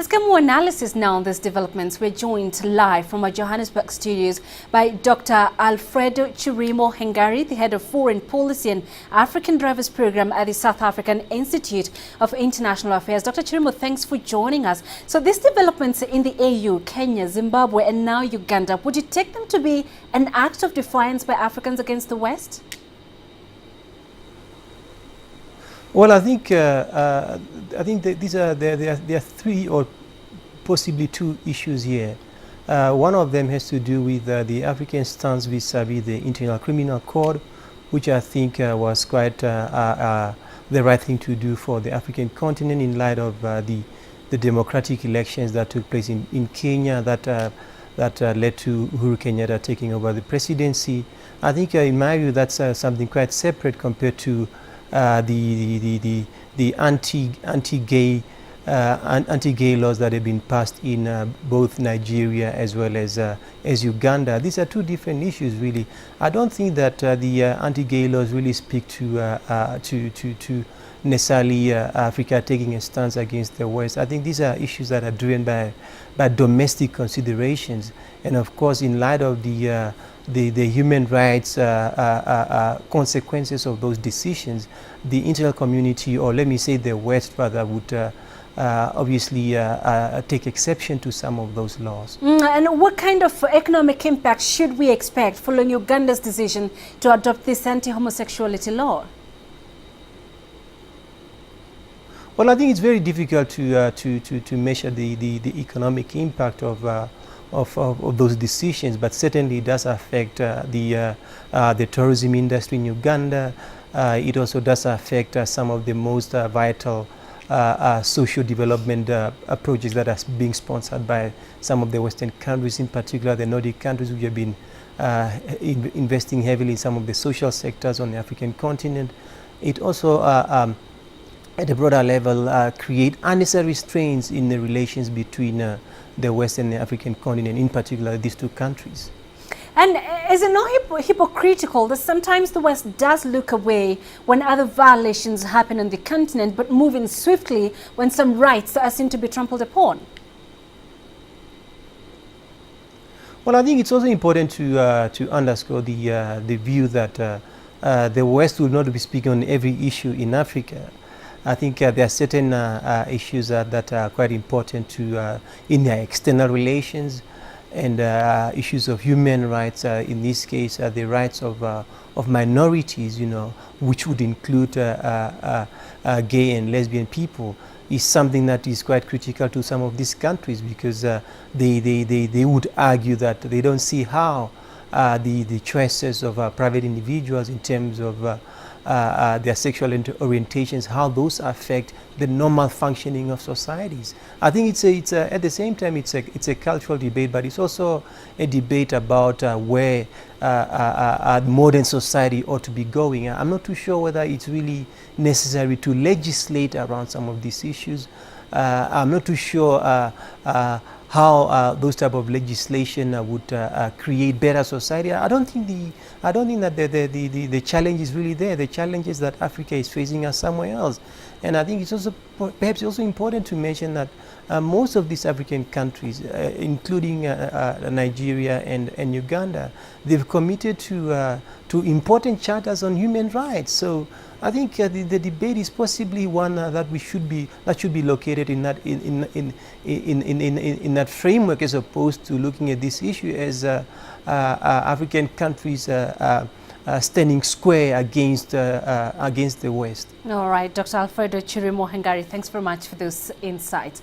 Let's get more analysis now on these developments. We're joined live from our Johannesburg studios by Dr. Alfredo Tjiurimo Hengari, the head of Foreign Policy and African Drivers Program at the South African Institute of International Affairs. Dr. Tjiurimo, thanks for joining us. So these developments in the AU, Kenya, Zimbabwe and now Uganda, would you take them to be an act of defiance by Africans against the West? Well, I think that there are three or possibly two issues here. One of them has to do with the African stance vis-a-vis the International Criminal Court, which I think was quite the right thing to do for the African continent in light of the democratic elections that took place in Kenya that led to Uhuru Kenyatta taking over the presidency. I think, in my view, that's something quite separate compared to the anti-gay laws that have been passed in both Nigeria as well as Uganda. These are two different issues, really. I don't think that the anti-gay laws really speak to necessarily Africa taking a stance against the West. I think these are issues that are driven by domestic considerations, and of course, in light of the human rights consequences of those decisions, the international community, or let me say the West rather, would obviously take exception to some of those laws. And what kind of economic impact should we expect following Uganda's decision to adopt this anti-homosexuality law? Well, I think it's very difficult to measure the economic impact of those decisions, but certainly it does affect the tourism industry in Uganda. It also does affect some of the most vital social development projects that are being sponsored by some of the Western countries, in particular the Nordic countries, which have been investing heavily in some of the social sectors on the African continent. It also at a broader level, create unnecessary strains in the relations between the West and the African continent, in particular these two countries. And is it not hypocritical that sometimes the West does look away when other violations happen on the continent, but move in swiftly when some rights are seen to be trampled upon? Well, I think it's also important to underscore the view that the West will not be speaking on every issue in Africa. I think there are certain issues that are quite important to in their external relations, and issues of human rights. In this case, the rights of minorities, which would include gay and lesbian people, is something that is quite critical to some of these countries, because they would argue that they don't see how the choices of private individuals in terms of their sexual orientations, how those affect the normal functioning of societies. I think it's at the same time it's a cultural debate, but it's also a debate about where modern society ought to be going. I'm not too sure whether it's really necessary to legislate around some of these issues. I'm not too sure how those type of legislation would create better society. I don't think that the challenge is really there. The challenges that Africa is facing are somewhere else, and I think it's also perhaps also important to mention that most of these African countries, including Nigeria and Uganda, they've committed to important charters on human rights. So I think the debate is possibly one that should be located in that framework, as opposed to looking at this issue as African countries standing square against the West. All right, Dr. Alfredo Tjiurimo Hengari, thanks very much for those insights.